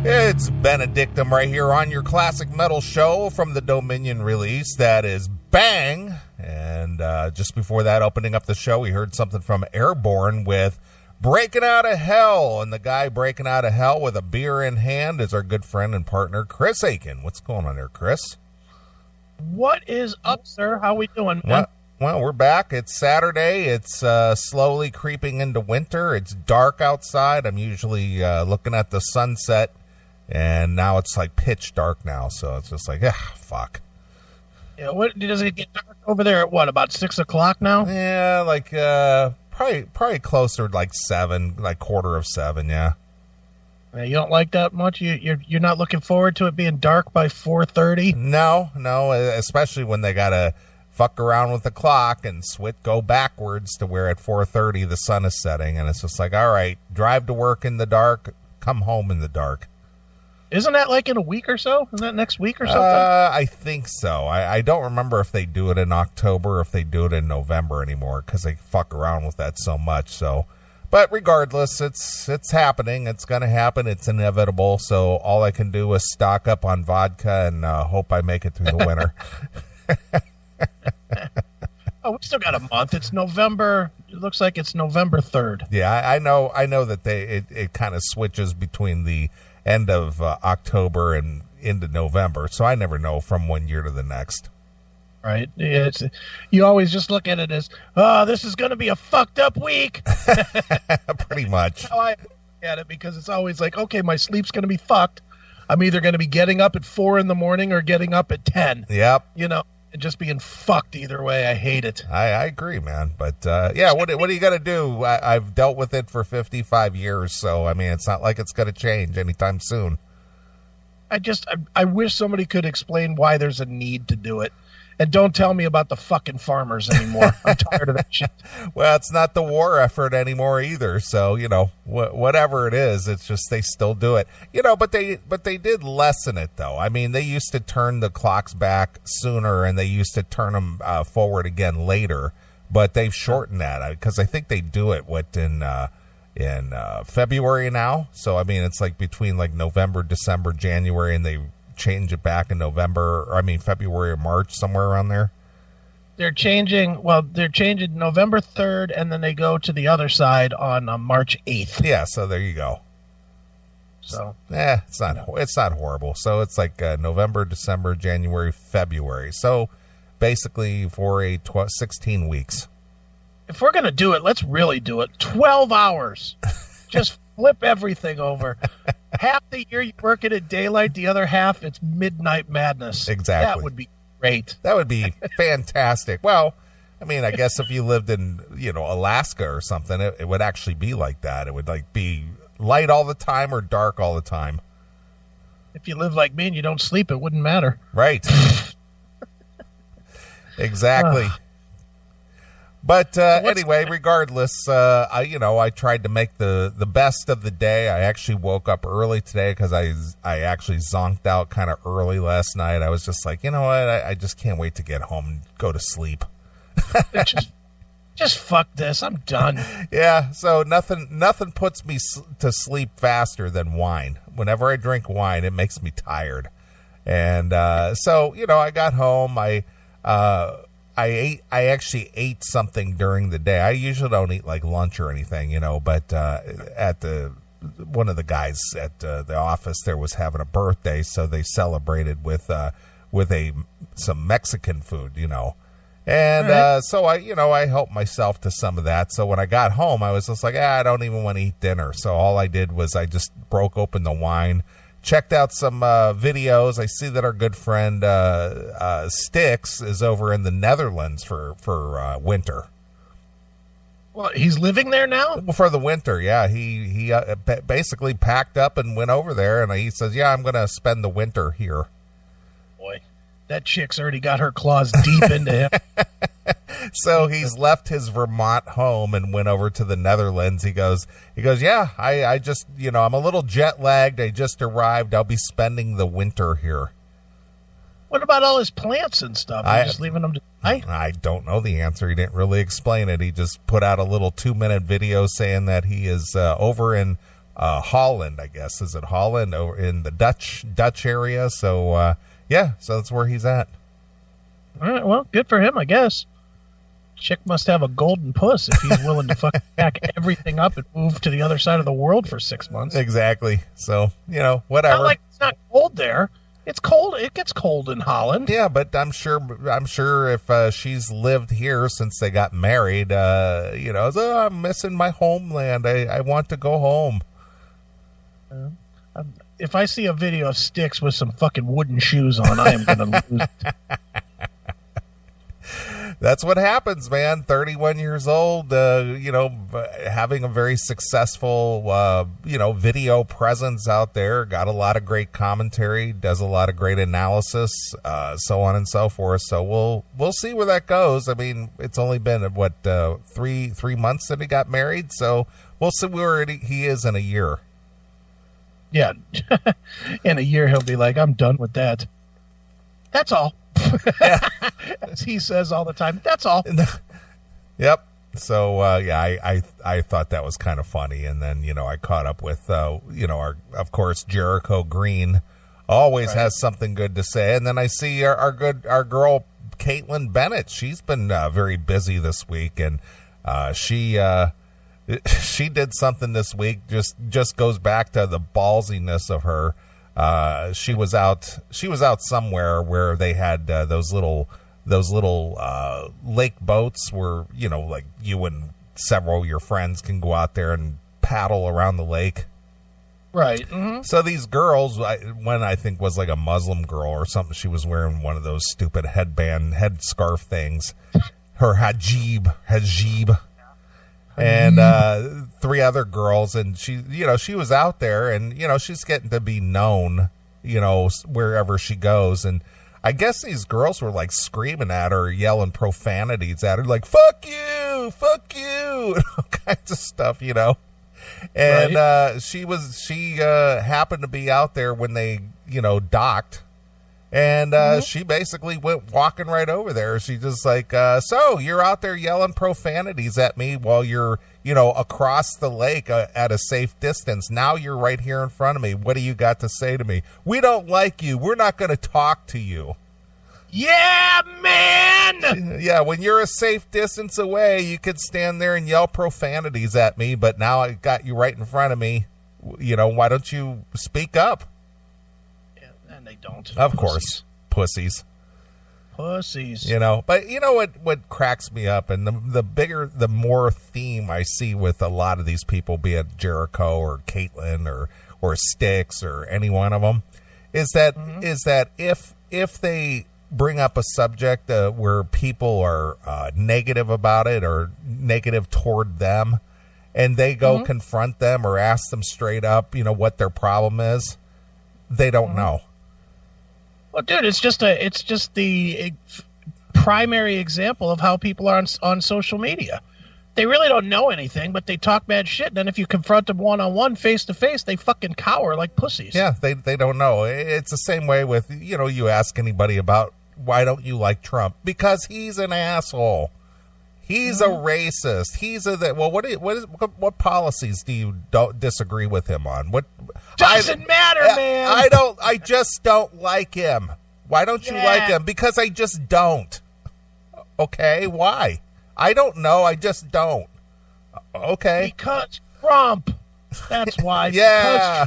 It's Benedictum right here on your classic metal show from the Dominion release. That is Bang. And just before that, opening up the show, we heard something from Airborne with Breaking Out of Hell. And the guy breaking out of hell with a beer in hand is our good friend and partner, Chris Aiken. What's going on there, Chris? What is up, sir? How we doing, man? Well, we're back. It's Saturday. It's slowly creeping into winter. It's dark outside. I'm usually looking at the sunset. And now it's like pitch dark now, so it's just like, fuck. Yeah, what does it get dark over there at what, about 6 o'clock now? Yeah, like probably closer to like 7, like 6:45, yeah. You don't like that much? You're not looking forward to it being dark by 4:30? No, especially when they gotta fuck around with the clock and go backwards to where at 4:30 the sun is setting, and it's just like, all right, drive to work in the dark, come home in the dark. Isn't that like in a week or so? Isn't that next week or something? I think so. I don't remember if they do it in October or if they do it in November anymore because they fuck around with that so much. So, but regardless, it's happening. It's going to happen. It's inevitable. So all I can do is stock up on vodka and hope I make it through the winter. Oh, we still got a month. It's November. It looks like it's November 3rd. Yeah, I know that it kind of switches between the end of October and into November, so I never know from one year to the next. Right. You always just look at it as, this is going to be a fucked up week. Pretty much. That's how I look at it, because it's always like, okay, my sleep's going to be fucked. I'm either going to be getting up at 4 a.m. or getting up at 10. Yep. And just being fucked either way. I hate it. I agree, man. But yeah, what are you gonna do? I've dealt with it for 55 years, so I mean, it's not like it's gonna change anytime soon. I wish somebody could explain why there's a need to do it. And don't tell me about the fucking farmers anymore. I'm tired of that shit. Well, it's not the war effort anymore either. So, whatever it is, it's just they still do it. But they did lessen it, though. I mean, they used to turn the clocks back sooner, and they used to turn them forward again later. But they've shortened that because I think they do it in February now. So, I mean, it's like between like November, December, January, and they change it back in February or March, somewhere around there. They're changing November 3rd, and then they go to the other side on March 8th. Yeah, so there you go. So it's not horrible. So it's like November, December, January, February. So basically for 16 weeks. If we're gonna do it, let's really do it. 12 hours. Just flip everything over. Half the year you work it at daylight, the other half it's midnight madness. Exactly. That would be great. That would be fantastic. Well, I mean, I guess if you lived in, Alaska or something, it would actually be like that. It would like be light all the time or dark all the time. If you live like me and you don't sleep, it wouldn't matter. Right. Exactly. But anyway, regardless, I tried to make the best of the day. I actually woke up early today because I actually zonked out kind of early last night. I was just like, you know what? I just can't wait to get home and go to sleep. Just fuck this. I'm done. Yeah, so nothing puts me to sleep faster than wine. Whenever I drink wine, it makes me tired. And so, I got home. I actually ate something during the day. I usually don't eat like lunch or anything, but at one of the guys at the office there was having a birthday, so they celebrated with some Mexican food, And right. So I helped myself to some of that. So when I got home, I was just like, I don't even want to eat dinner. So all I did was I just broke open the wine, checked out some videos. I see that our good friend Styx is over in the Netherlands for winter. Well, he's living there now? For the winter, yeah. He basically packed up and went over there, and he says, I'm going to spend the winter here. Boy, that chick's already got her claws deep into him. So he's left his Vermont home and went over to the Netherlands. He goes, yeah, I just, I'm a little jet lagged. I just arrived. I'll be spending the winter here. What about all his plants and stuff? Are you just leaving them to die? I don't know the answer. He didn't really explain it. He just put out a little 2-minute video saying that he is over in Holland, I guess. Is it Holland, or in the Dutch area? So so that's where he's at. All right, well, good for him, I guess. Chick must have a golden puss if he's willing to fucking pack everything up and move to the other side of the world for 6 months. Exactly. So, whatever. Not like it's not cold there. It's cold. It gets cold in Holland. Yeah, but I'm sure if she's lived here since they got married, I'm missing my homeland. I want to go home. If I see a video of Sticks with some fucking wooden shoes on, I am going to lose it. That's what happens, man. 31 years old, having a very successful, video presence out there. Got a lot of great commentary, does a lot of great analysis, so on and so forth. So we'll see where that goes. I mean, it's only been, 3 months that he got married. So we'll see where he is in a year. Yeah. In a year, he'll be like, I'm done with that. That's all. As he says all the time, that's all. Yep. So I thought that was kind of funny, and then I caught up with of course Jericho Green always has something good to say, and then I see our girl Caitlin Bennett. She's been very busy this week, and she did something this week. Just goes back to the ballsiness of her. She was out somewhere where they had those little lake boats where like you and several of your friends can go out there and paddle around the lake. Right. Mm-hmm. So these girls, one I think was like a Muslim girl or something. She was wearing one of those stupid headscarf things. Her hijab. And 3 other girls, and she was out there, and she's getting to be known, wherever she goes. And I guess these girls were like screaming at her, yelling profanities at her, like "fuck you," and all kinds of stuff, And right. She happened to be out there when they docked. And she basically went walking right over there. She just like, so you're out there yelling profanities at me while you're, across the lake at a safe distance. Now you're right here in front of me. What do you got to say to me? We don't like you. We're not going to talk to you. Yeah, man. Yeah, when you're a safe distance away, you could stand there and yell profanities at me. But now I got you right in front of me. Why don't you speak up? And they don't. Of course. Pussies. But what cracks me up, and the more theme I see with a lot of these people, be it Jericho or Caitlin or Sticks or any one of them, is that if they bring up a subject where people are negative about it or negative toward them, and they go confront them or ask them straight up, what their problem is, they don't know. Well, dude, it's just the primary example of how people are on social media. They really don't know anything, but they talk bad shit. And then if you confront them one-on-one, face-to-face, they fucking cower like pussies. Yeah, they don't know. It's the same way with, you ask anybody about why don't you like Trump? Because he's an asshole. He's a racist. He's what policies do you disagree with him on? What doesn't matter, man. I just don't like him. Why don't you like him? Because I just don't. Okay, why? I don't know. I just don't. Okay. Because Trump. That's why. Yeah.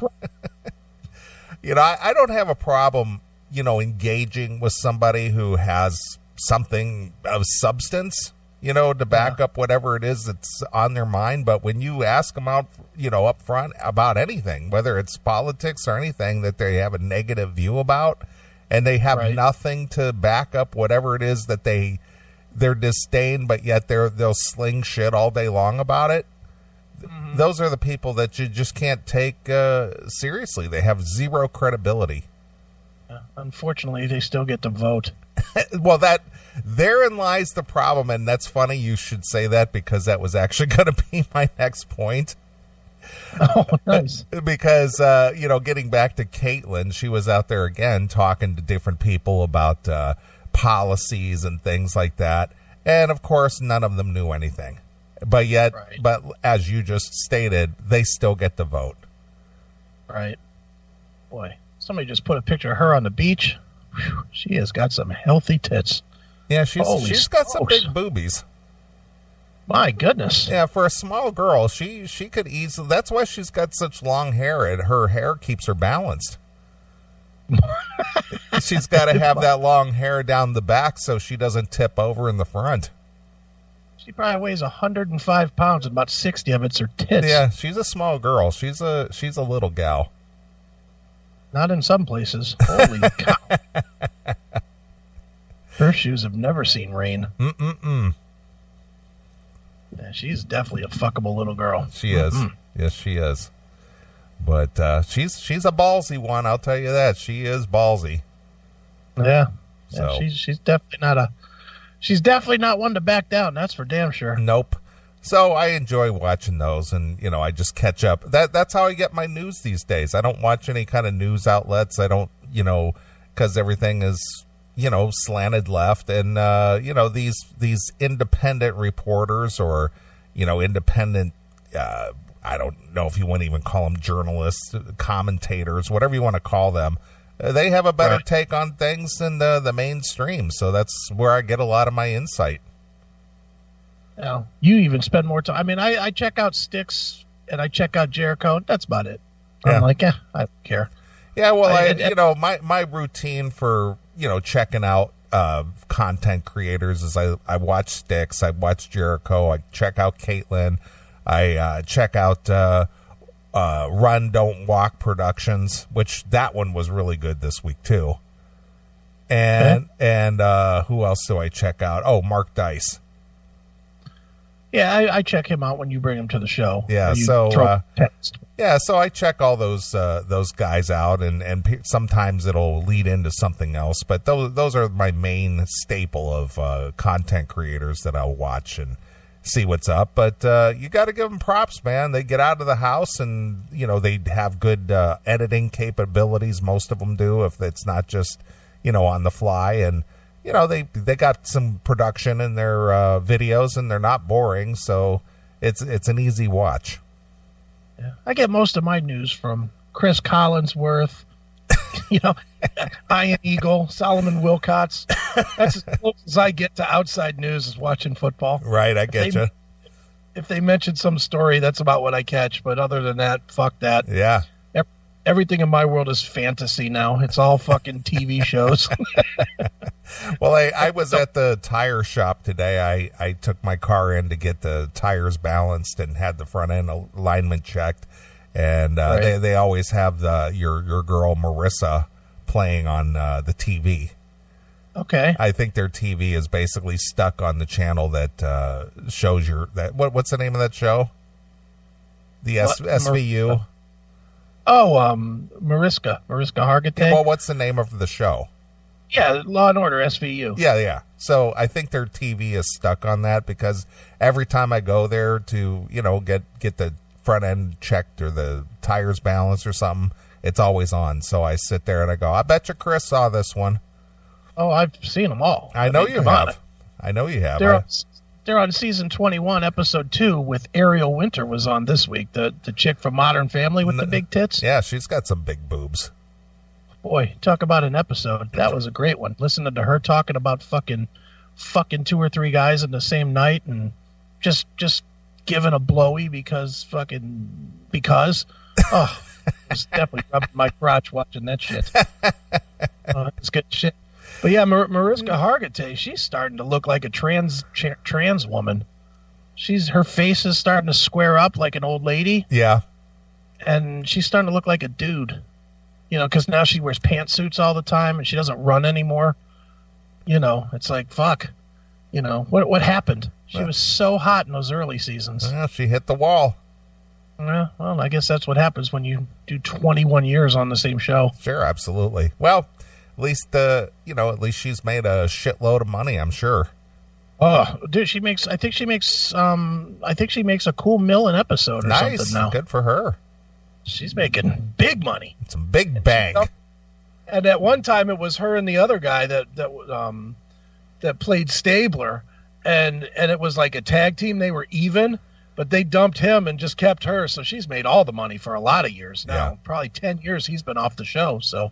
I don't have a problem, engaging with somebody who has something of substance, to back up whatever it is that's on their mind. But when you ask them out, up front about anything, whether it's politics or anything that they have a negative view about, and they have nothing to back up whatever it is that they're disdain, but yet they'll sling shit all day long about it. Those are the people that you just can't take seriously. They have zero credibility. Unfortunately, they still get to vote. Well, therein lies the problem, and that's funny you should say that, because that was actually going to be my next point. Oh, nice. Because, getting back to Caitlin, she was out there again talking to different people about policies and things like that. And, of course, none of them knew anything. But yet, but as you just stated, they still get the vote. Right. Boy, somebody just put a picture of her on the beach. Whew, she has got some healthy tits. Yeah, she's got some big boobies. My goodness. Yeah, for a small girl, she could easily. That's why she's got such long hair, and her hair keeps her balanced. She's got to have that long hair down the back so she doesn't tip over in the front. She probably weighs 105 pounds, and about 60 of it's her tits. Yeah, she's a small girl. She's a little gal. Not in some places. Holy cow. Her shoes have never seen rain. Mm-mm-mm. Yeah, she's definitely a fuckable little girl. She is. Yes, she is. But she's a ballsy one, I'll tell you that. She is ballsy. Yeah. So. Yeah, she's definitely not one to back down, that's for damn sure. Nope. So I enjoy watching those, and I just catch up. That's how I get my news these days. I don't watch any kind of news outlets. I don't, because everything is slanted left, and these independent reporters or independent I don't know if you want to even call them journalists, commentators, whatever you want to call them. They have a better take on things than the mainstream, so that's where I get a lot of my insight. Yeah, you even spend more time. I mean, I check out Styx and I check out Jericho. That's about it. Yeah. I'm like, I don't care. Yeah, well, my routine for checking out content creators is I watch Styx, I watch Jericho, I check out Caitlin, I check out Run Don't Walk Productions, which that one was really good this week too. And who else do I check out? Oh, Mark Dice. Yeah, I check him out when you bring him to the show. Yeah, so I check all those guys out, and sometimes it'll lead into something else. But those are my main staple of content creators that I'll watch and see what's up. But you got to give them props, man. They get out of the house, and they have good editing capabilities. Most of them do, if it's not just on the fly. And they got some production in their videos, and they're not boring, so it's an easy watch. Yeah. I get most of my news from Chris Collinsworth, Ian Eagle, Solomon Wilcots. That's as close as I get to outside news is watching football. Right, I get you. If they mention some story, that's about what I catch. But other than that, fuck that. Yeah. Everything in my world is fantasy now. It's all fucking TV shows. Well, I was at the tire shop today. I took my car in to get the tires balanced and had the front end alignment checked. And they always have your girl Marissa playing on the TV. Okay. I think their TV is basically stuck on the channel that shows what's the name of that show? The SVU. Mariska Hargitay. Yeah, well, what's the name of the show? Yeah, Law and Order, SVU. Yeah. So I think their TV is stuck on that because every time I go there to, get the front end checked or the tires balanced or something, it's always on. So I sit there and I go, I bet you Chris saw this one. Oh, I've seen them all. I know you have. I know you have. They're on season 21, episode 2 with Ariel Winter was on this week. The chick from Modern Family with the big tits. Yeah, she's got some big boobs. Boy, talk about an episode. That was a great one. Listening to her talking about fucking 2 or 3 guys in the same night and just giving a blowy because. Oh, I was definitely rubbing my crotch watching that shit. It's good shit. But yeah, Mariska Hargitay, she's starting to look like a trans woman. Her face is starting to square up like an old lady. Yeah. And she's starting to look like a dude. Because now she wears pantsuits all the time and she doesn't run anymore. It's like, fuck. What happened? She was so hot in those early seasons. Well, she hit the wall. Yeah, well, I guess that's what happens when you do 21 years on the same show. Sure, absolutely. Well, at least she's made a shitload of money, I'm sure. Oh, dude, I think she makes a cool $1 an episode or something now. Good for her. She's making big money. Some big bang. And at one time it was her and the other guy that played Stabler, and it was like a tag team. They were even, But they dumped him and just kept her, so she's made all the money for a lot of years now. Yeah. Probably 10 years he's been off the show. So,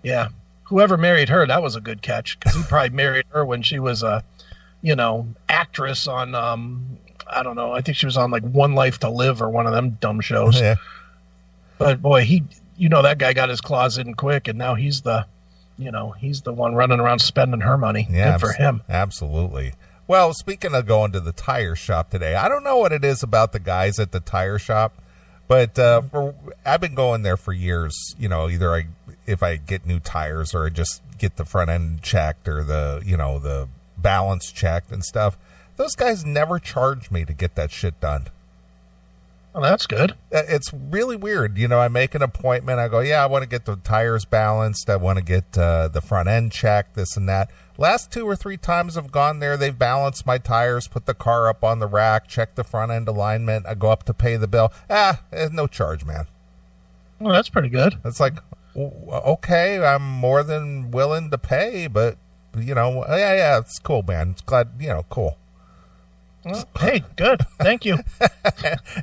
yeah, whoever married her, that was a good catch, because he probably married her when she was a, actress on, I don't know, I think she was on like One Life to Live or one of them dumb shows. Yeah. But boy, that guy got his claws in quick, and now he's the one running around spending her money. Yeah, good for him. Absolutely. Well, speaking of going to the tire shop today, I don't know what it is about the guys at the tire shop, but I've been going there for years. Either if I get new tires or I just get the front end checked or the balance checked and stuff. Those guys never charge me to get that shit done. Well, that's good. It's really weird. I make an appointment. I go, yeah, I want to get the tires balanced. I want to get the front end checked, this and that. Last 2 or 3 times I've gone there, they've balanced my tires, put the car up on the rack, checked the front end alignment. I go up to pay the bill. There's no charge, man. Well, that's pretty good. It's like, okay, I'm more than willing to pay, but, yeah, it's cool, man. It's glad, cool. Well, hey, good. Thank you.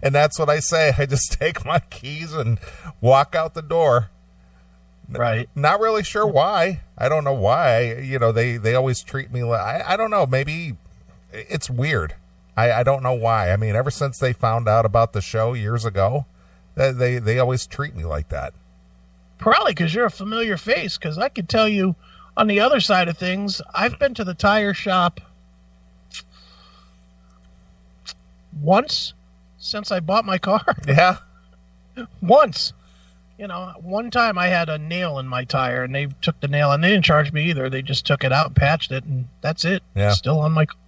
And that's what I say. I just take my keys and walk out the door. Right. Not really sure why. I don't know why. They always treat me like, I don't know. Maybe it's weird. I don't know why. I mean, ever since they found out about the show years ago, they always treat me like that. Probably because you're a familiar face, because I could tell you on the other side of things, I've been to the tire shop once since I bought my car. Yeah. Once. One time I had a nail in my tire, and they took the nail, and they didn't charge me either. They just took it out and patched it, and that's it. Yeah. It's still on my car.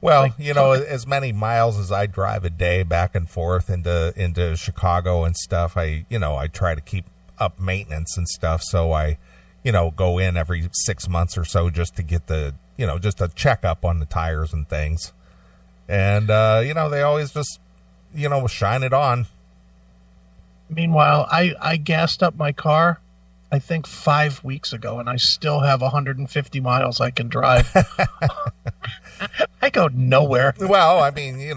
Well, as many miles as I drive a day back and forth into Chicago and stuff, I try to keep up maintenance and stuff. So I, go in every 6 months or so just to get just a checkup on the tires and things. And, they always just, shine it on. Meanwhile, I gassed up my car, I think 5 weeks ago, and I still have 150 miles I can drive. I go nowhere. Well, I mean, you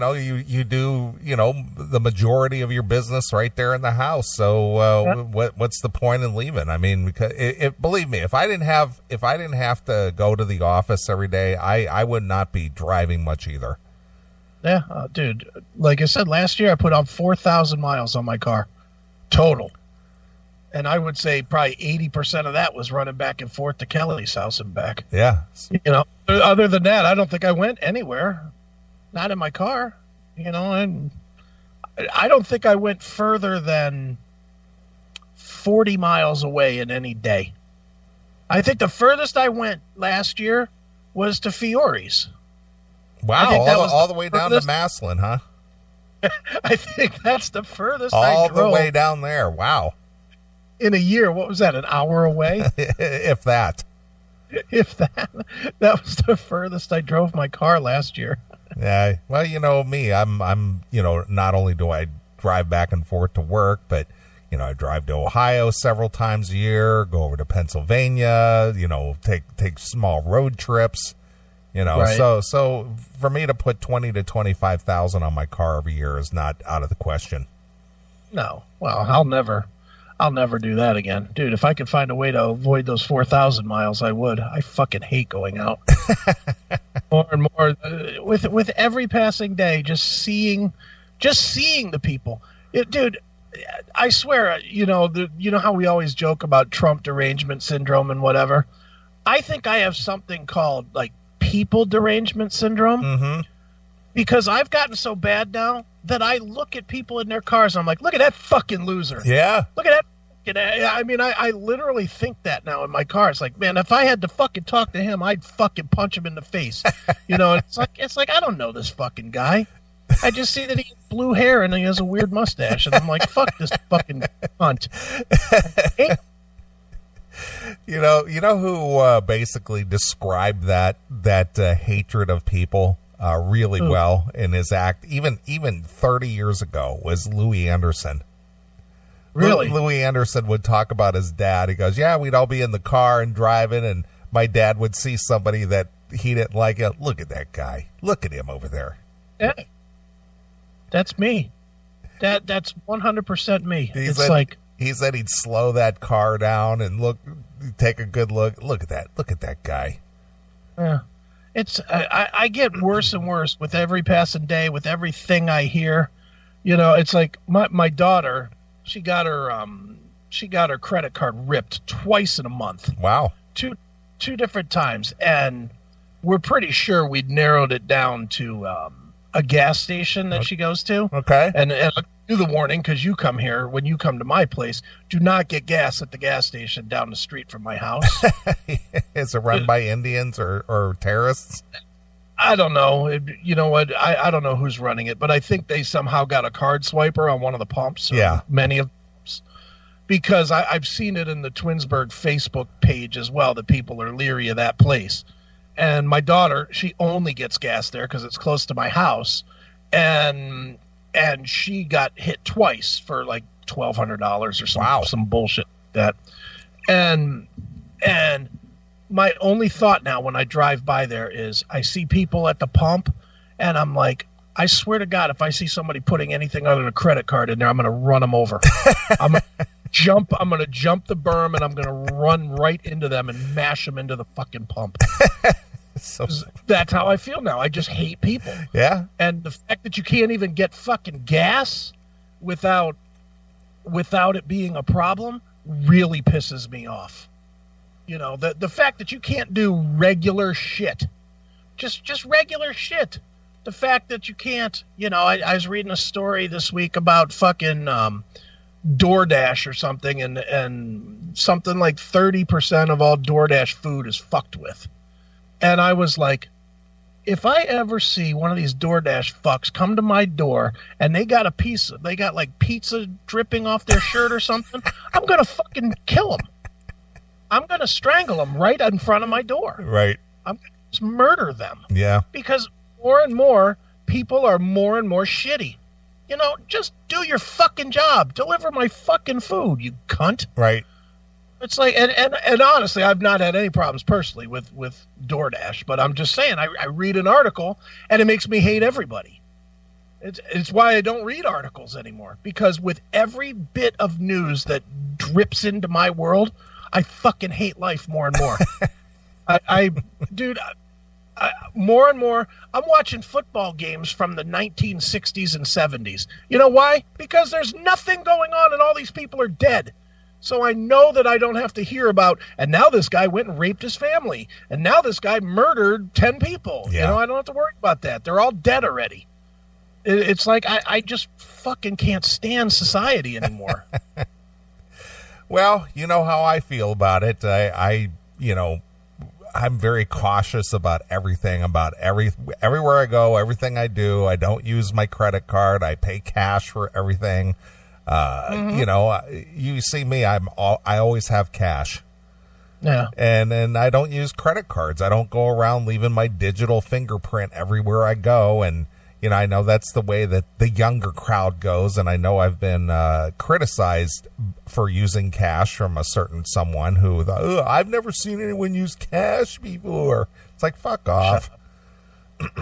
do, the majority of your business right there in the house. So what's the point in leaving? I mean, because believe me, if I didn't have to go to the office every day, I would not be driving much either. Yeah, dude, like I said, last year I put on 4,000 miles on my car total. And I would say probably 80% of that was running back and forth to Kelly's house and back. Yeah. Other than that, I don't think I went anywhere. Not in my car. And I don't think I went further than 40 miles away in any day. I think the furthest I went last year was to Fiore's. Wow, all the way down to Maslin, huh? I think that's the furthest I drove. All the way down there. Wow. In a year, what was that, an hour away? If that. If that. That was the furthest I drove my car last year. Yeah, well, me, I'm not only do I drive back and forth to work, but, I drive to Ohio several times a year, go over to Pennsylvania, take small road trips. Right. So for me to put 20 to 25,000 on my car every year is not out of the question. No. Well, I'll never do that again. Dude, if I could find a way to avoid those 4,000 miles, I would. I fucking hate going out. More and more with every passing day, just seeing the people. Dude, I swear, you know how we always joke about Trump derangement syndrome and whatever. I think I have something called like people derangement syndrome, because I've gotten so bad now that I look at people in their cars and I'm like, look at that fucking loser. Yeah. Look at that. I mean, I literally think that now in my car. It's like, man, if I had to fucking talk to him, I'd fucking punch him in the face. It's like, I don't know this fucking guy. I just see that he has blue hair and he has a weird mustache. And I'm like, fuck this fucking cunt. You know who basically described that hatred of people really well in his act, even 30 years ago, was Louis Anderson. Really? Louis Anderson would talk about his dad. He goes, yeah, we'd all be in the car and driving, and my dad would see somebody that he didn't like. Look at that guy. Look at him over there. Yeah. That's me. That's 100% me. He said he'd slow that car down and take a good look. Look at that. Look at that guy. Yeah. I get worse and worse with every passing day, with everything I hear. It's like my daughter, she got her credit card ripped twice in a month. Wow. Two different times, and we're pretty sure we'd narrowed it down to a gas station that she goes to. Okay. And I'll do the warning, because you come here, when you come to my place, do not get gas at the gas station down the street from my house. Is it run by Indians or terrorists? I don't know. You know what? I don't know who's running it, but I think they somehow got a card swiper on one of the pumps. Yeah. Many of the pumps. Because I've seen it in the Twinsburg Facebook page as well, that people are leery of that place. And my daughter, she only gets gas there because it's close to my house. And she got hit twice for like $1,200 or some bullshit like that. And my only thought now when I drive by there is I see people at the pump, and I'm like, I swear to God, if I see somebody putting anything other than a credit card in there, I'm going to run them over. I'm going to jump the berm, and I'm going to run right into them and mash them into the fucking pump. So that's how I feel now. I just hate people. Yeah. And the fact that you can't even get fucking gas without it being a problem really pisses me off. The fact that you can't do regular shit, just regular shit. The fact that you can't, I was reading a story this week about fucking DoorDash or something, and something like 30% of all DoorDash food is fucked with. And I was like, if I ever see one of these DoorDash fucks come to my door and they got like pizza dripping off their shirt or something, I'm going to fucking kill them. I'm going to strangle them right in front of my door. Right. I'm going to just murder them. Yeah. Because more and more people are more and more shitty. Just do your fucking job. Deliver my fucking food, you cunt. Right. It's like, and honestly, I've not had any problems personally with DoorDash, but I'm just saying, I read an article and it makes me hate everybody. It's why I don't read articles anymore, because with every bit of news that drips into my world, I fucking hate life more and more. More and more, I'm watching football games from the 1960s and 70s. You know why? Because there's nothing going on and all these people are dead. So I know that I don't have to hear about, and now this guy went and raped his family, and now this guy murdered 10 people. Yeah. I don't have to worry about that. They're all dead already. It's like I just fucking can't stand society anymore. Well, you know how I feel about it. I'm very cautious about everything, everywhere I go, everything I do. I don't use my credit card. I pay cash for everything. You see me, I always have cash. Yeah. And I don't use credit cards. I don't go around leaving my digital fingerprint everywhere I go. And, I know that's the way that the younger crowd goes. And I know I've been criticized for using cash from a certain someone who thought, I've never seen anyone use cash before. It's like, fuck off.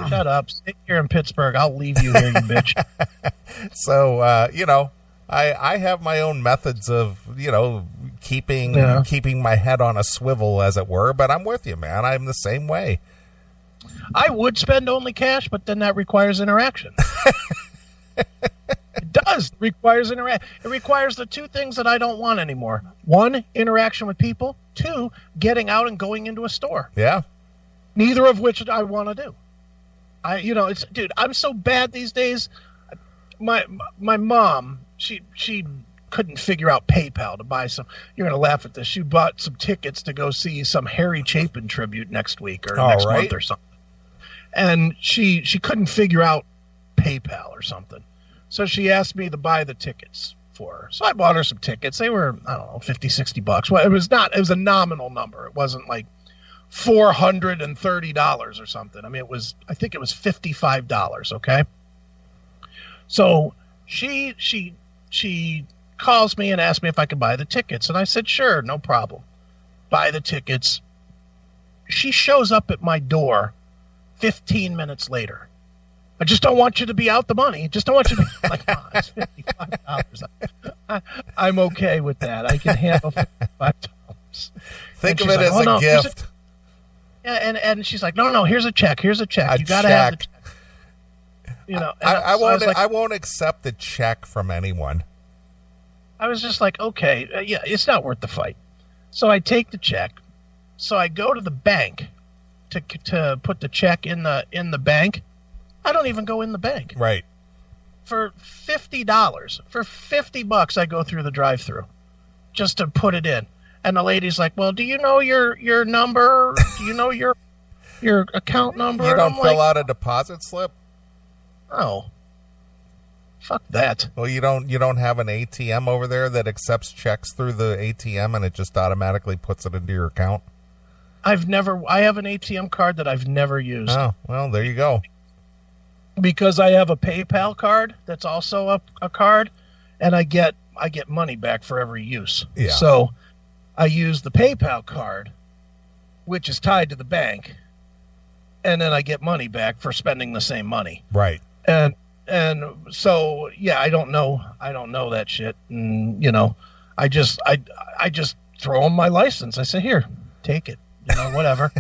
Shut up. Stay here in Pittsburgh. I'll leave you here, you bitch. So, I have my own methods of, keeping my head on a swivel, as it were, but I'm with you, man. I'm the same way. I would spend only cash, but then that requires interaction. It does. It requires interaction. It requires the two things that I don't want anymore. One, interaction with people. Two, getting out and going into a store. Yeah. Neither of which I want to do. Dude, I'm so bad these days. My mom, she couldn't figure out PayPal to buy some. You're going to laugh at this. She bought some tickets to go see some Harry Chapin tribute next week or next month or something. And she couldn't figure out PayPal or something. So she asked me to buy the tickets for her. So I bought her some tickets. They were, I don't know, $50-$60. Well, it was a nominal number. It wasn't like $430 or something. I mean, I think it was $55. Okay. So she calls me and asks me if I could buy the tickets. And I said, sure, no problem. Buy the tickets. She shows up at my door 15 minutes later. I just don't want you to be out the money. Just don't want you to be like, oh, it's $55. I'm okay with that. I can handle $55. Think of it as a gift. And she's like, no, here's a check. Here's a check. You got to have the check. You know, I won't accept a check from anyone. I was just like, okay, yeah, it's not worth the fight. So I take the check. So I go to the bank to put the check in the bank. I don't even go in the bank. Right. For $50, for $50, I go through the drive-thru just to put it in. And the lady's like, well, do you know your number? Do you know your account number? You don't fill out a deposit slip? Oh. Fuck that. Well, you don't have an ATM over there that accepts checks through the ATM and it just automatically puts it into your account? I have an ATM card that I've never used. Oh, well, there you go. Because I have a PayPal card that's also a card, and I get money back for every use. Yeah. So I use the PayPal card, which is tied to the bank, and then I get money back for spending the same money. Right. And so yeah, I don't know that shit. And you know, I just throw them my license. I say, here, take it. You know, whatever.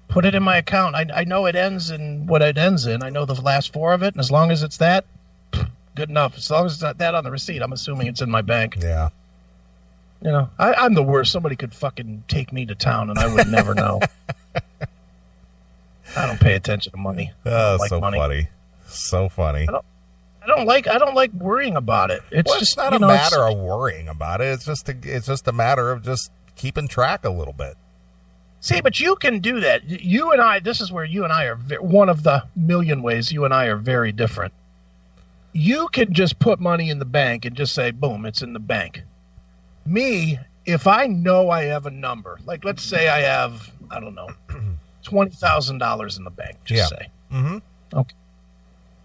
Put it in my account. I know it ends in what it ends in. I know the last four of it, and as long as it's that, good enough. As long as it's not that on the receipt, I'm assuming it's in my bank. Yeah. You know, I'm the worst. Somebody could fucking take me to town, and I would never know. I don't pay attention to money. Oh, so money. Funny. So funny. I don't like worrying about it. It's not a matter of worrying about it. It's just a matter of just keeping track a little bit. See, but you can do that. You and I, this is where you and I are one of the million ways you and I are very different. You can just put money in the bank and just say, boom, it's in the bank. Me, if I know I have a number, like let's say I have, I don't know, $20,000 in the bank, say. Mm-hmm. Okay.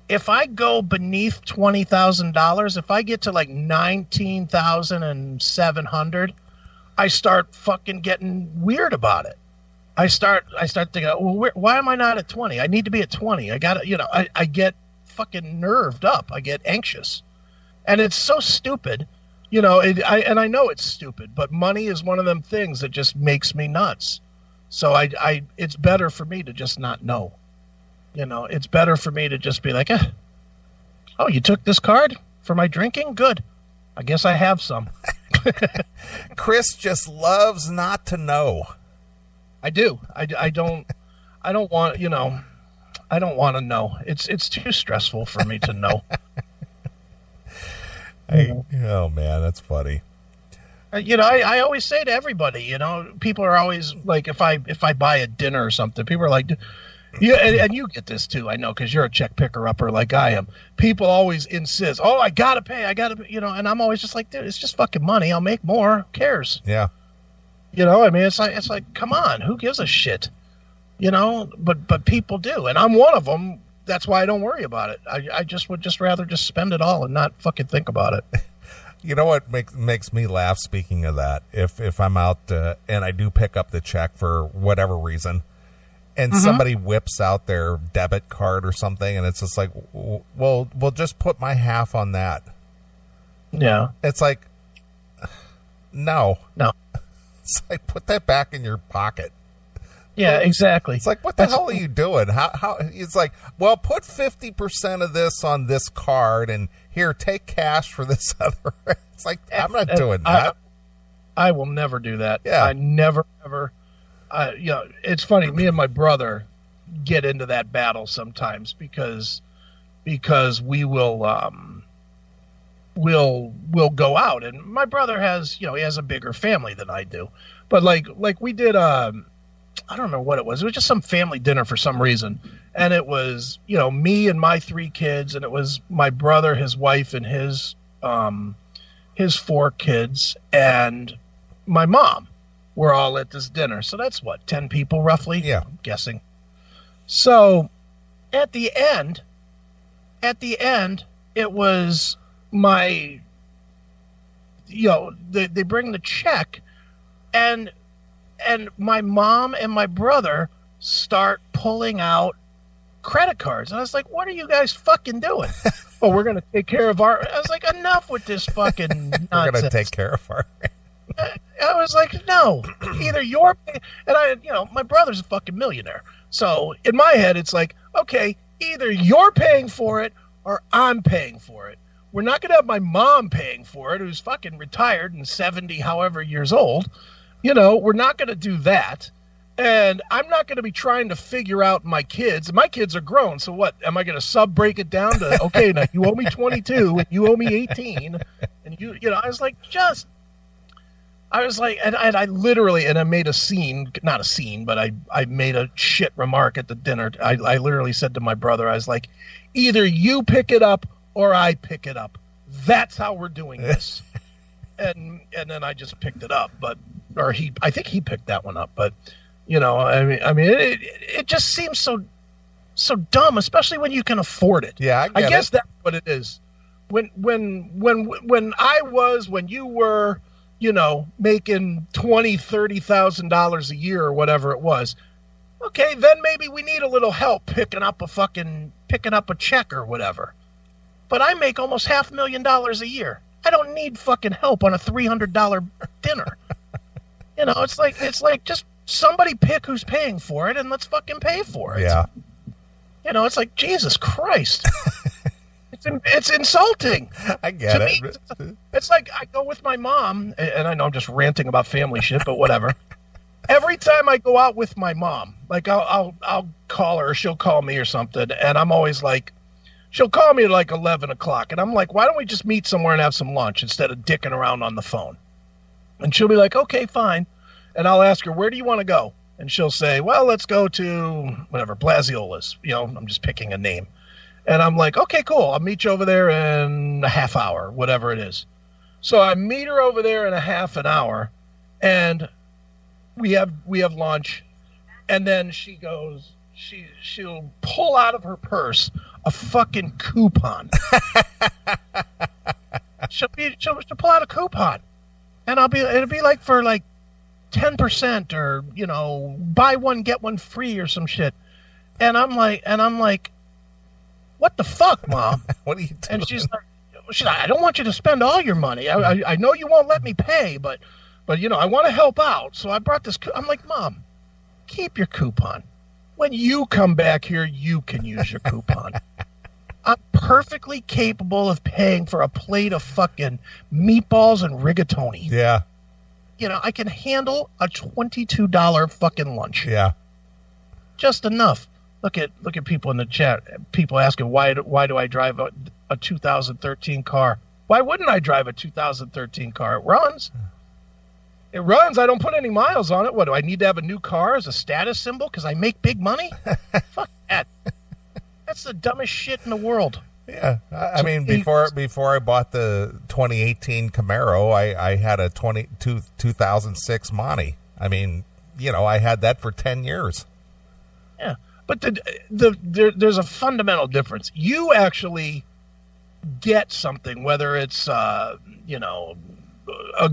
If I go beneath $20,000, if I get to like 19,700, I start fucking getting weird about it. I start thinking, well, why am I not at 20? I need to be at 20. I got to, you know, I get fucking nerved up. I get anxious. And it's so stupid, you know, and I know it's stupid, but money is one of them things that just makes me nuts. So it's better for me to just not know. You know, it's better for me to just be like, oh, you took this card for my drinking? Good. I guess I have some. Chris just loves not to know. I do. I don't want, you know, I don't want to know. It's too stressful for me to know. Oh man, that's funny. You know, I always say to everybody, you know, people are always like, if I buy a dinner or something, people are like, yeah, and you get this too, I know, because you're a check picker-upper like I am. People always insist, oh, I gotta pay, you know, and I'm always just like, dude, it's just fucking money. I'll make more. Who cares? Yeah. You know, I mean, it's like, come on, who gives a shit? You know, but people do, and I'm one of them. That's why I don't worry about it. I just would just rather just spend it all and not fucking think about it. You know what makes me laugh? Speaking of that, if I'm out and I do pick up the check for whatever reason, and somebody whips out their debit card or something, and it's just like, well, we'll just put my half on that. Yeah. It's like, no. It's like, put that back in your pocket. Yeah, exactly. It's like, what the hell are you doing? How? It's like, well, put 50% of this on this card, and here, take cash for this other. It's like, I'm not doing that. I will never do that. Yeah. I never, ever. You know, it's funny. Me and my brother get into that battle sometimes because we will we'll go out, and my brother has, you know, he has a bigger family than I do, but like we did I don't know what it was. It was just some family dinner for some reason, and it was, you know, me and my 3 kids, and it was my brother, his wife, and his 4 kids, and my mom. We're all at this dinner. So that's what, 10 people roughly? Yeah. I'm guessing. So at the end, it was my, you know, they bring the check, and my mom and my brother start pulling out credit cards. And I was like, what are you guys fucking doing? Oh, we're going to take care of our... I was like, enough with this fucking nonsense. We're going to take care of our... I was like, no, either you're... And my brother's a fucking millionaire. So in my head, it's like, okay, either you're paying for it or I'm paying for it. We're not going to have my mom paying for it, who's fucking retired and 70 however years old. We're not going to do that. And I'm not going to be trying to figure out my kids. My kids are grown. So what? Am I going to break it down to, okay, now you owe me 22 and you owe me 18. And I was like, and I literally, and I made a scene, not a scene, but I made a shit remark at the dinner. I literally said to my brother, I was like, either you pick it up or I pick it up. That's how we're doing this. and then I just picked it up, I think he picked that one up, but it just seems so dumb, especially when you can afford it. Yeah, I guess that's what it is. When you were, making $20,000-$30,000 a year or whatever it was, okay, then maybe we need a little help picking up a check or whatever. But I make almost $500,000 a year. I don't need fucking help on a $300 dinner. It's like just somebody pick who's paying for it and let's fucking pay for it. Yeah. It's like, Jesus Christ. It's insulting. I get it. Me, it's like I go with my mom, and I know I'm just ranting about family shit, but whatever. Every time I go out with my mom, like I'll call her, or she'll call me or something, and I'm always like, she'll call me at like 11 o'clock, and I'm like, why don't we just meet somewhere and have some lunch instead of dicking around on the phone? And she'll be like, okay, fine. And I'll ask her, where do you want to go? And she'll say, well, let's go to whatever, Blasiola's. I'm just picking a name. And I'm like, okay, cool. I'll meet you over there in a half hour, whatever it is. So I meet her over there in a half an hour, and we have lunch. And then she goes, she'll pull out of her purse a fucking coupon. she'll pull out a coupon, and it'll be like for like 10% or buy one get one free or some shit. And I'm like, what the fuck, Mom? What are you doing? And she's like, I don't want you to spend all your money. I know you won't let me pay, but I want to help out. So I brought this. I'm like, Mom, keep your coupon. When you come back here, you can use your coupon. I'm perfectly capable of paying for a plate of fucking meatballs and rigatoni. Yeah. I can handle a $22 fucking lunch. Yeah. Just enough. Look at people in the chat. People asking, why do I drive a 2013 car? Why wouldn't I drive a 2013 car? It runs. It runs. I don't put any miles on it. What, do I need to have a new car as a status symbol because I make big money? Fuck that. That's the dumbest shit in the world. Yeah. I mean, before I bought the 2018 Camaro, I had a 2006 Monte. I mean, I had that for 10 years. Yeah. But there's a fundamental difference. You actually get something, whether it's, a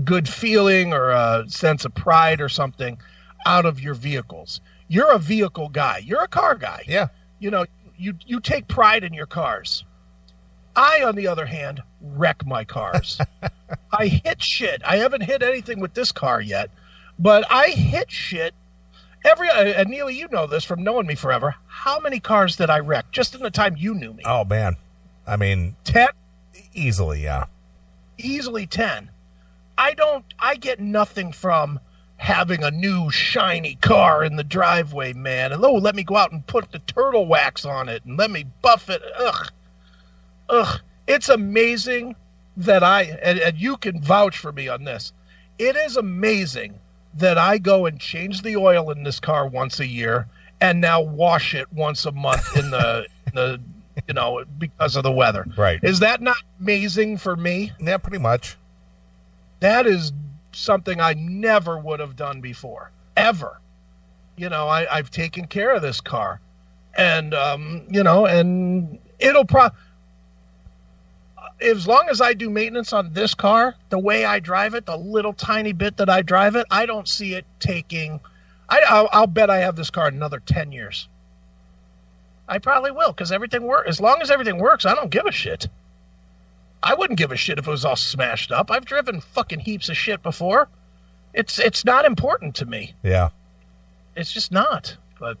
good feeling or a sense of pride or something out of your vehicles. You're a vehicle guy. You're a car guy. Yeah. You take pride in your cars. I, on the other hand, wreck my cars. I hit shit. I haven't hit anything with this car yet, but I hit shit. And Neeley, you know this from knowing me forever. How many cars did I wreck just in the time you knew me? Oh, man. I mean, 10? Easily, yeah. Easily 10. I get nothing from having a new shiny car in the driveway, man. And let me go out and put the turtle wax on it and let me buff it. Ugh. It's amazing that and you can vouch for me on this. It is amazing that I go and change the oil in this car once a year and now wash it once a month in the because of the weather. Right. Is that not amazing for me? Yeah, pretty much. That is something I never would have done before, ever. I've taken care of this car, and and it'll as long as I do maintenance on this car, the way I drive it, the little tiny bit that I drive it, I don't see it taking. I'll bet I have this car another 10 years. I probably will, because everything works. As long as everything works, I don't give a shit. I wouldn't give a shit if it was all smashed up. I've driven fucking heaps of shit before. It's not important to me. Yeah. It's just not. But,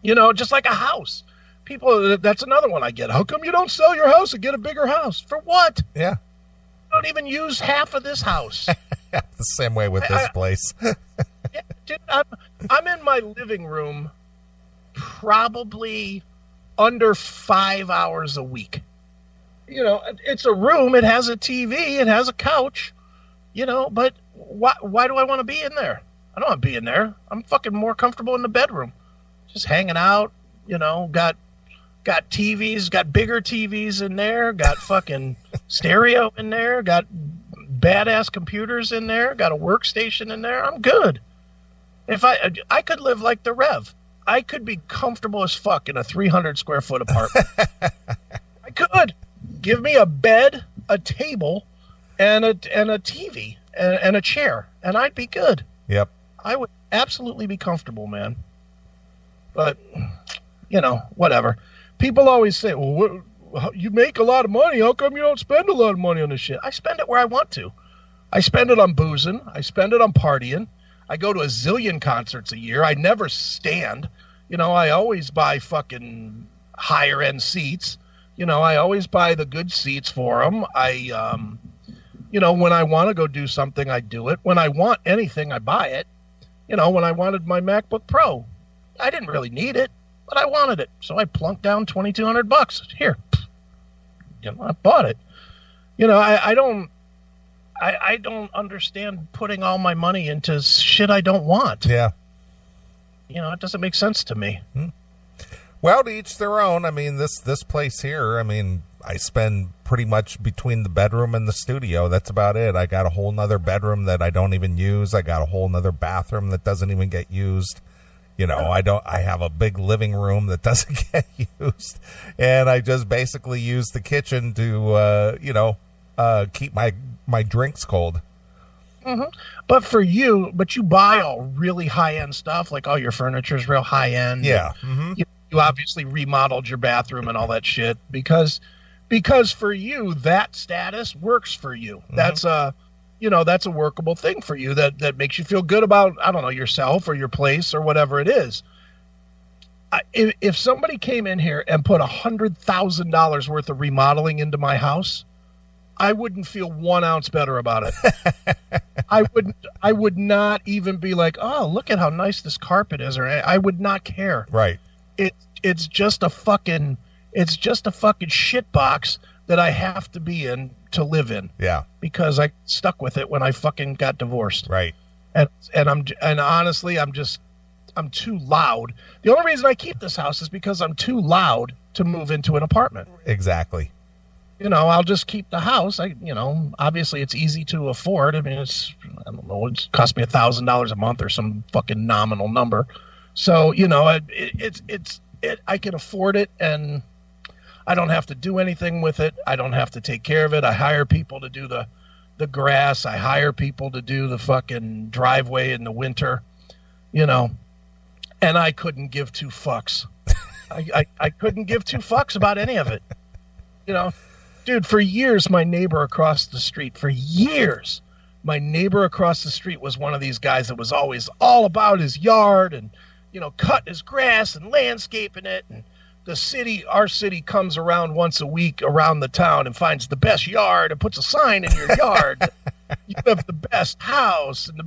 you know, just like a house. People, that's another one I get. How come you don't sell your house and get a bigger house? For what? Yeah. I don't even use half of this house. The same way with this place. Yeah, dude, I'm in my living room probably under 5 hours a week. You know, it's a room. It has a TV. It has a couch. You know, but why do I want to be in there? I don't want to be in there. I'm fucking more comfortable in the bedroom. Just hanging out, you know, got TVs, got bigger TVs in there, got fucking stereo in there, got badass computers in there, got a workstation in there. I'm good. If I could live like the Rev. I could be comfortable as fuck in a 300 square foot apartment. I could. Give me a bed, a table, and a TV and a chair, and I'd be good. Yep. I would absolutely be comfortable, man. But, you know, whatever. People always say, well, you make a lot of money. How come you don't spend a lot of money on this shit? I spend it where I want to. I spend it on boozing. I spend it on partying. I go to a zillion concerts a year. I never stand. You know, I always buy fucking higher end seats. You know, I always buy the good seats for them. You know, when I want to go do something, I do it. When I want anything, I buy it. You know, when I wanted my MacBook Pro, I didn't really need it, but I wanted it. So I plunked down $2,200. Here. You know, I bought it. You know, I don't understand putting all my money into shit I don't want. Yeah. You know, it doesn't make sense to me. Well, to each their own. I mean, this place here, I mean, I spend pretty much between the bedroom and the studio. That's about it. I got a whole nother bedroom that I don't even use. I got a whole nother bathroom that doesn't even get used. You know, I have a big living room that doesn't get used. And I just basically use the kitchen to, keep my drinks cold. Mm-hmm. But you buy all really high-end stuff, like all your furniture is real high-end. Yeah. Mm-hmm. You obviously remodeled your bathroom and all that shit because for you, that status works for you. Mm-hmm. That's a workable thing for you that makes you feel good about, I don't know, yourself or your place or whatever it is. If somebody came in here and put $100,000 worth of remodeling into my house, I wouldn't feel 1 ounce better about it. I would not even be like, oh, look at how nice this carpet is, or I would not care. Right. It's just a fucking shit box that I have to be in to live in. Yeah. Because I stuck with it when I fucking got divorced. Right. And honestly, I'm too loud. The only reason I keep this house is because I'm too loud to move into an apartment. Exactly. You know, I'll just keep the house. Obviously it's easy to afford. I mean, I don't know, it's cost me $1,000 a month or some fucking nominal number. So, you know, I can afford it, and I don't have to do anything with it. I don't have to take care of it. I hire people to do the grass. I hire people to do the fucking driveway in the winter, you know, and I couldn't give two fucks. I couldn't give two fucks about any of it. You know, dude, for years, my neighbor across the street, was one of these guys that was always all about his yard and, you know, cutting his grass and landscaping it. And our city comes around once a week around the town and finds the best yard and puts a sign in your yard. You have the best house and the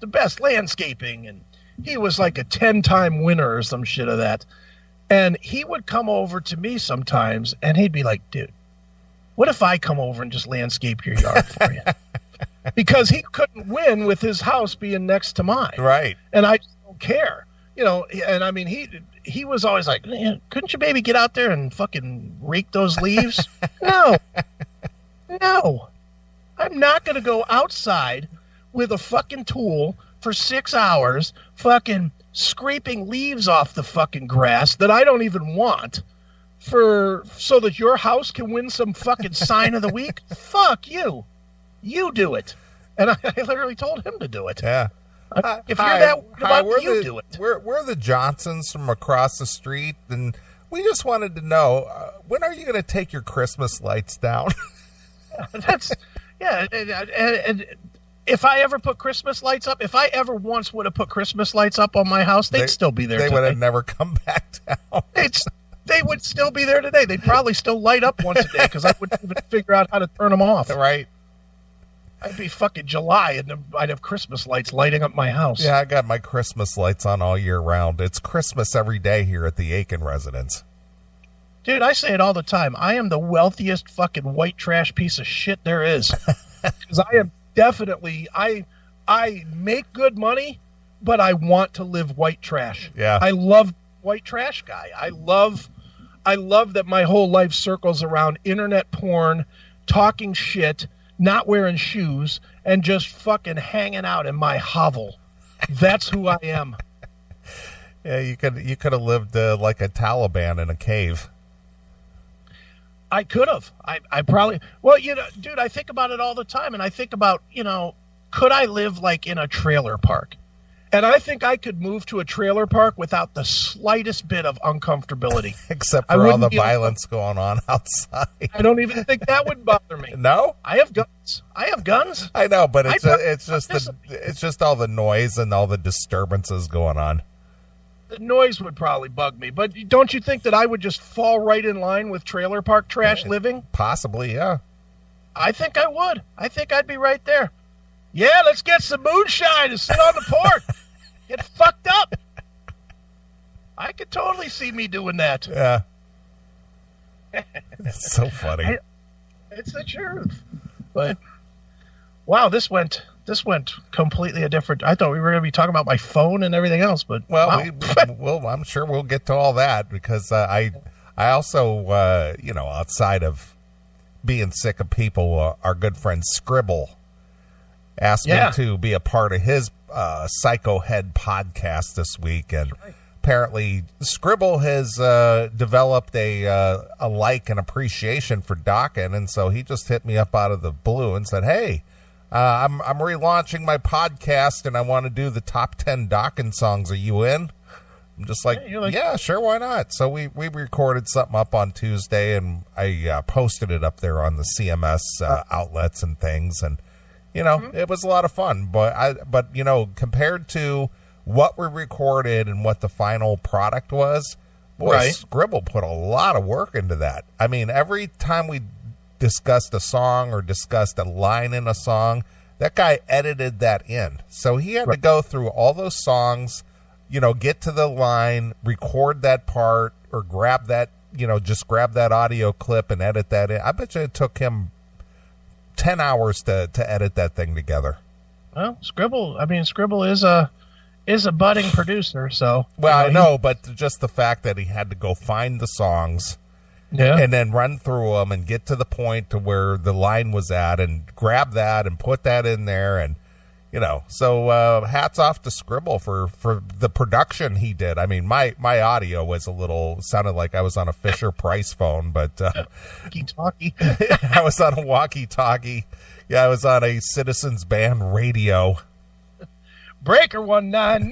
best landscaping. And he was like a 10-time winner or some shit of that. And he would come over to me sometimes and he'd be like, dude, what if I come over and just landscape your yard for you? Because he couldn't win with his house being next to mine. Right. And I just don't care. You know, and I mean, he was always like, couldn't you maybe get out there and fucking rake those leaves? No. I'm not going to go outside with a fucking tool for 6 hours fucking scraping leaves off the fucking grass that I don't even want so that your house can win some fucking sign of the week. Fuck you. You do it. And I literally told him to do it. Yeah. If you're that about, you do it. We're the Johnsons from across the street, and We just wanted to know, when are you going to take your Christmas lights down? And if I ever put Christmas lights up, if I ever once would have put Christmas lights up on my house, they'd still be there. They would have never come back down. They would still be there today. They'd probably still light up once a day because I wouldn't even figure out how to turn them off. Right. I'd be fucking July and I'd have Christmas lights lighting up my house. Yeah, I got my Christmas lights on all year round. It's Christmas every day here at the Aiken residence. Dude, I say it all the time. I am the wealthiest fucking white trash piece of shit there is. Because I am definitely, I make good money, but I want to live white trash. Yeah. I love white trash guy. I love that my whole life circles around internet porn, talking shit, not wearing shoes, and just fucking hanging out in my hovel. That's who I am. Yeah, you could have lived like a Taliban in a cave. I could have. I probably. Well, dude, I think about it all the time, and I think about, could I live like in a trailer park? And I think I could move to a trailer park without the slightest bit of uncomfortability. Except for all the violence going on outside. I don't even think that would bother me. No? I have guns. I know, but it's just all the noise and all the disturbances going on. The noise would probably bug me, but don't you think that I would just fall right in line with trailer park trash living? Possibly, yeah. I think I would. I think I'd be right there. Yeah, let's get some moonshine and sit on the porch. Get fucked up. I could totally see me doing that. Yeah. It's so funny. It's the truth. But, wow, this went completely a different. I thought we were going to be talking about my phone and everything else, but well, wow. I'm sure we'll get to all that because I also outside of being sick of people, our good friend Scribble asked me to be a part of his Psycho Head podcast this week, and apparently Scribble has developed a like and appreciation for Dawkins, and so he just hit me up out of the blue and said, "Hey, I'm relaunching my podcast, and I want to do the top 10 Dawkins songs. Are you in?" I'm just like, yeah, sure, why not? So we recorded something up on Tuesday, and I posted it up there on the CMS outlets and things, and it was a lot of fun. But compared to what we recorded and what the final product was, boy, Scribble put a lot of work into that. I mean, every time we discussed a song or discussed a line in a song, that guy edited that in. So he had to go through all those songs, get to the line, record that part, or grab that, just grab that audio clip and edit that in. I bet you it took him 10 hours to edit that thing together. Well, Scribble is a budding producer, so. Well, I know, but just the fact that he had to go find the songs and then run through them and get to the point to where the line was at and grab that and put that in there. And, so hats off to Scribble for the production he did. I mean, my audio was sounded like I was on a Fisher Price phone, but walkie-talkie. I was on a walkie-talkie. Yeah, I was on a Citizens Band radio. Breaker 19,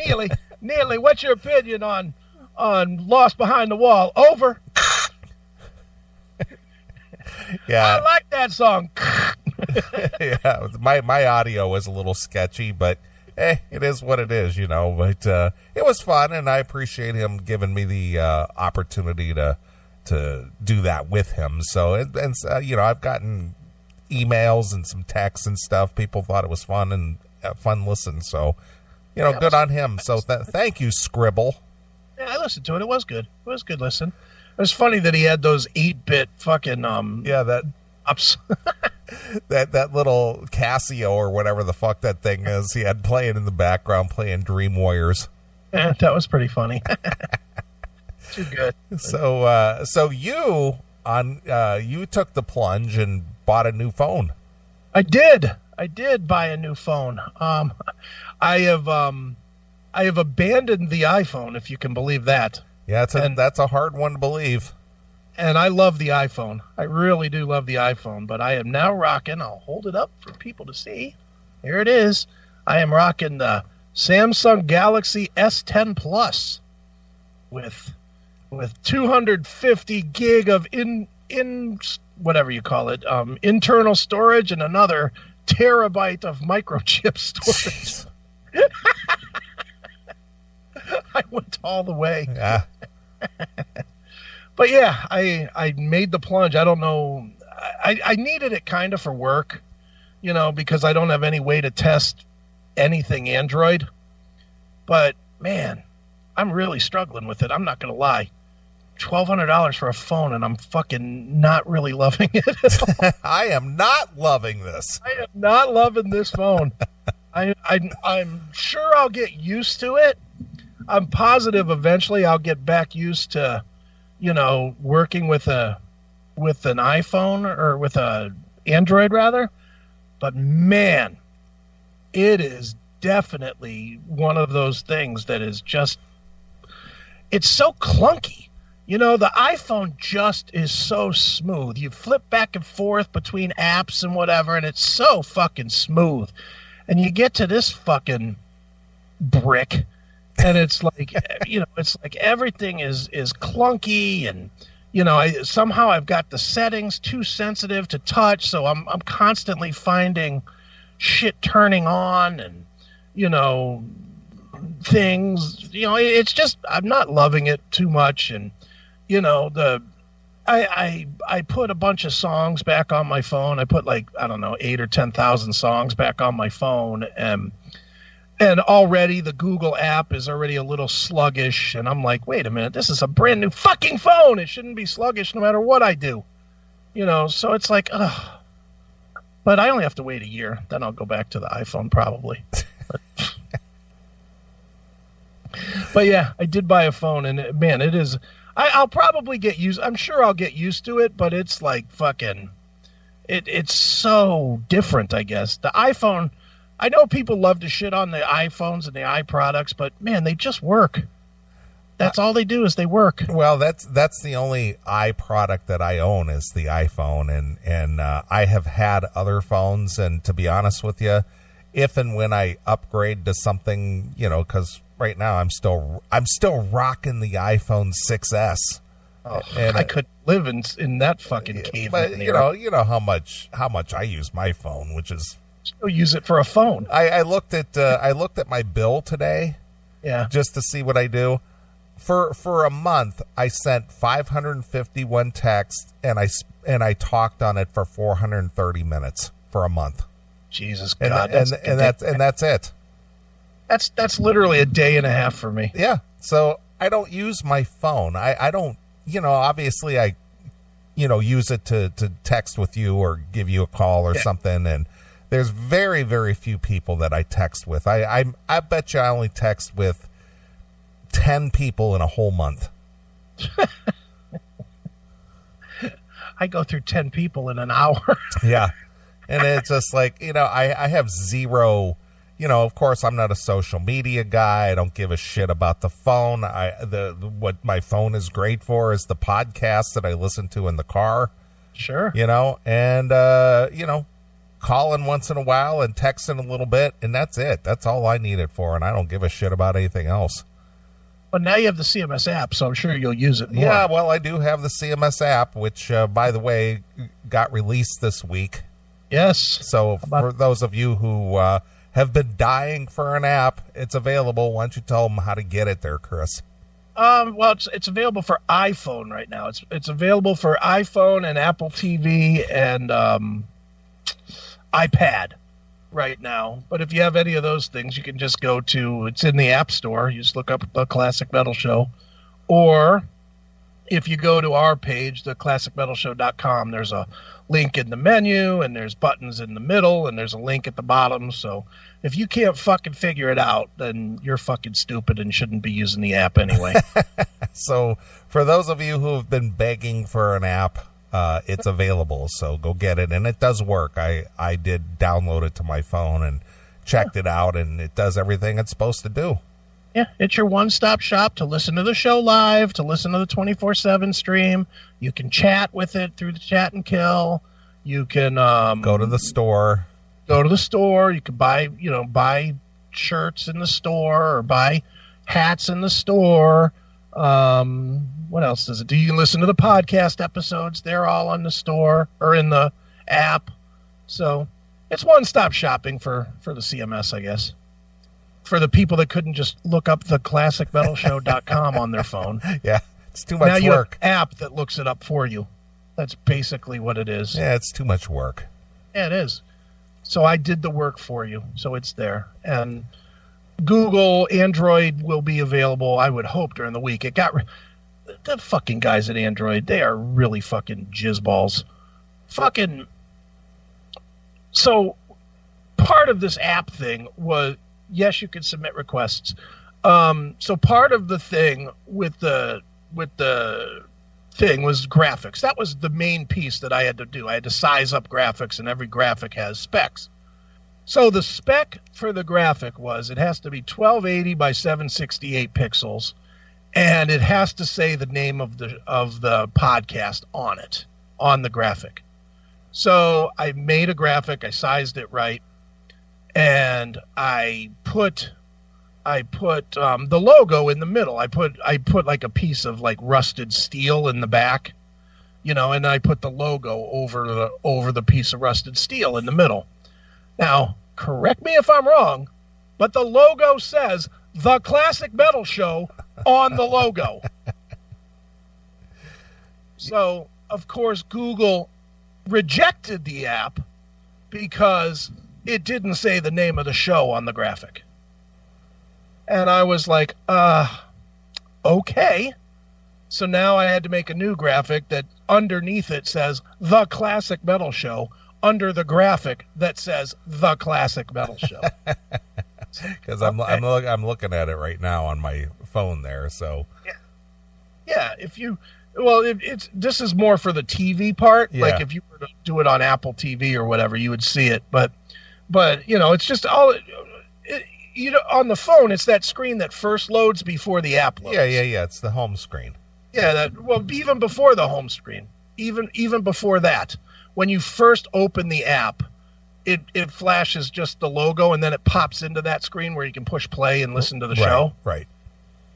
Neeley, what's your opinion on Lost Behind the Wall? Over. Yeah, I like that song. Yeah, my audio was a little sketchy, but it is what it is, But it was fun, and I appreciate him giving me the opportunity to do that with him. So, I've gotten emails and some texts and stuff. People thought it was fun and fun listen. So, good on him. So, thank you, Scribble. Yeah, I listened to it. It was good. It was a good listen. It was funny that he had those 8-bit fucking that ups. that little Casio or whatever the fuck that thing is. He had playing in the background, playing Dream Warriors. Yeah, that was pretty funny. Too good. So you took the plunge and bought a new phone. I did buy a new phone. I have abandoned the iPhone, if you can believe that. Yeah, that's a hard one to believe. And I love the iPhone. I really do love the iPhone. But I am now rocking, I'll hold it up for people to see. Here it is. I am rocking the Samsung Galaxy S10 Plus with with 250 gig of whatever you call it, internal storage and another terabyte of microchip storage. I went all the way. Yeah. But yeah, I made the plunge. I don't know. I needed it kind of for work, because I don't have any way to test anything Android. But man, I'm really struggling with it. I'm not going to lie. $1,200 for a phone, and I'm fucking not really loving it at all. I am not loving this. I am not loving this phone. I'm sure I'll get used to it. I'm positive eventually I'll get back used to, working with an iPhone or with a Android rather. But man, it is definitely one of those things that is just, it's so clunky. The iPhone just is so smooth. You flip back and forth between apps and whatever, and it's so fucking smooth. And you get to this fucking brick, and it's like, it's like everything is clunky, and somehow I've got the settings too sensitive to touch, so I'm constantly finding shit turning on, and things. It's just, I'm not loving it too much, and I put a bunch of songs back on my phone. I put 8 or 10,000 songs back on my phone, and already the Google app is already a little sluggish, and I'm like, wait a minute, this is a brand new fucking phone. It shouldn't be sluggish no matter what I do. So it's like, ugh. But I only have to wait a year, then I'll go back to the iPhone probably. But yeah, I did buy a phone, and man, it is. I'll probably get used. I'm sure I'll get used to it, but it's like fucking. It's so different, I guess. The iPhone. I know people love to shit on the iPhones and the iProducts, but man, they just work. That's all they do is they work. Well, that's the only iProduct that I own is the iPhone, and I have had other phones, and to be honest with you, if and when I upgrade to something, because right now I'm still rocking the iPhone 6S. Oh, and I could live in that fucking cave. But you know how much I use my phone, which is still use it for a phone. I looked at my bill today, just to see what I do. For a month, I sent 551 texts, and I talked on it for 430 minutes for a month. Jesus God, and that's it. That's literally a day and a half for me. Yeah. So I don't use my phone. I don't, obviously I, use it to text with you or give you a call or something. And there's very, very few people that I text with. I bet you I only text with 10 people in a whole month. I go through 10 people in an hour. Yeah. And it's just like, I have zero, of course I'm not a social media guy. I don't give a shit about the phone. What my phone is great for is the podcast that I listen to in the car. Sure. And, calling once in a while and texting a little bit, and that's it. That's all I need it for, and I don't give a shit about anything else. But now you have the CMS app, so I'm sure you'll use it more. Yeah, well, I do have the CMS app, which, by the way, got released this week. Yes. So for those of you who have been dying for an app, it's available. Why don't you tell them how to get it there, Chris? Well, it's available for iPhone right now. It's available for iPhone and Apple TV and iPad right now. But if you have any of those things, you can just go to, it's in the App Store. You just look up the Classic Metal Show. Or if you go to our page, theclassicmetalshow.com, there's a link in the menu, and there's buttons in the middle, and there's a link at the bottom. So if you can't fucking figure it out, then you're fucking stupid and shouldn't be using the app anyway. So for those of you who have been begging for an app, it's available, so go get it. And it does work. I did download it to my phone and checked it out, and it does everything it's supposed to do. Yeah, it's your one-stop shop to listen to the show live, to listen to the 24/7 stream. You can chat with it through the Chat and Kill. You can go to the store. You can buy shirts in the store or buy hats in the store. What else does it do? You can listen to the podcast episodes. They're all on the store or in the app. So it's one-stop shopping for the CMS, I guess. For the people that couldn't just look up the classicmetalshow.com on their phone. Yeah, it's too much now you work. have an app that looks it up for you. That's basically what it is. Yeah, it's too much work. Yeah, it is. So I did the work for you. So it's there. And Google, Android will be available, I would hope, during the week. The fucking guys at Android, they are really fucking jizzballs. Fucking. So part of this app thing was, yes, you could submit requests. So part of the thing with the thing was graphics. That was the main piece that I had to do. I had to size up graphics, and every graphic has specs. So the spec for the graphic was it has to be 1280 by 768 pixels, and it has to say the name of the podcast on it, on the graphic. So I made a graphic, I sized it right, and I put the logo in the middle. I put like a piece of like rusted steel in the back, and I put the logo over the piece of rusted steel in the middle. Now, correct me if I'm wrong, but the logo says The Classic Metal Show on the logo. So, of course, Google rejected the app because it didn't say the name of the show on the graphic. And I was like, okay. So now I had to make a new graphic that underneath it says The Classic Metal Show under the graphic that says The Classic Metal Show. Because I'm looking at it right now on my phone there. So yeah. This is more for the TV part. Yeah. Like if you were to do it on Apple TV or whatever, you would see it. But it's just all. On the phone, it's that screen that first loads before the app loads. Yeah. It's the home screen. Yeah, even before the home screen, even before that, when you first open the app, it flashes just the logo, and then it pops into that screen where you can push play and listen to the show. Right.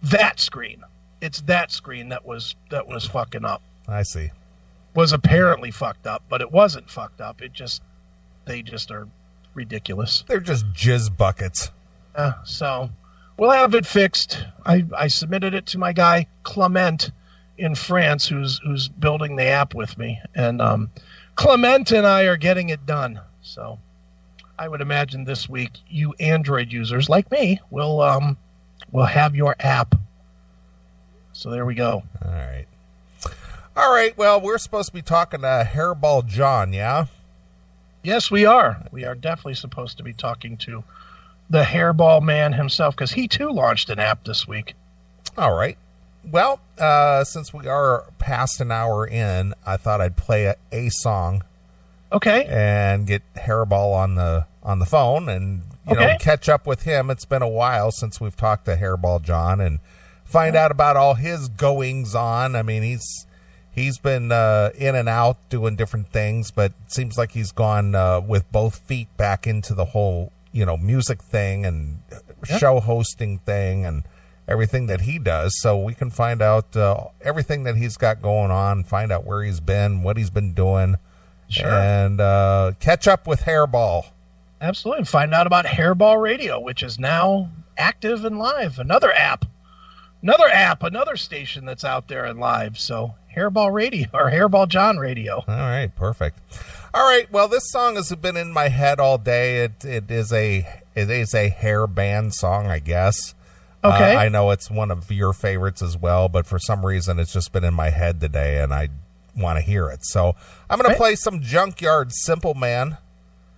That screen. It's that screen that was fucking up. I see. Was apparently fucked up, but it wasn't fucked up. They just are ridiculous. They're just jizz buckets. So we'll have it fixed. I submitted it to my guy Clement in France, who's building the app with me, and Clement and I are getting it done. So I would imagine this week you Android users like me will have your app. So there we go. All right. Well, we're supposed to be talking to Hairball John, yeah? Yes, we are. We are definitely supposed to be talking to the Hairball man himself, because he too launched an app this week. All right. Well, since we are past an hour in, I thought I'd play a song. Okay. And get Hairball on the phone and catch up with him. It's been a while since we've talked to Hairball John and find out about all his goings on. I mean, he's been in and out doing different things, but it seems like he's gone with both feet back into the whole music thing and show hosting thing and everything that he does. So we can find out everything that he's got going on, find out where he's been, what he's been doing, and catch up with Hairball. Absolutely. Find out about Hairball Radio, which is now active and live. Another station that's out there and live. So Hairball Radio or Hairball John Radio. All right, perfect. All right, well, this song has been in my head all day. It is a hair band song, I guess. Okay. I know it's one of your favorites as well, but for some reason it's just been in my head today, and I want to hear it. So I'm going to play some Junkyard Simple Man.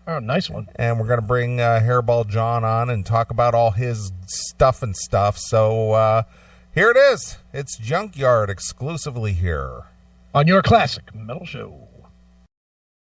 Oh, nice one. And we're going to bring Hairball John on and talk about all his stuff. So here it is. It's Junkyard exclusively here on your Classic Metal Show.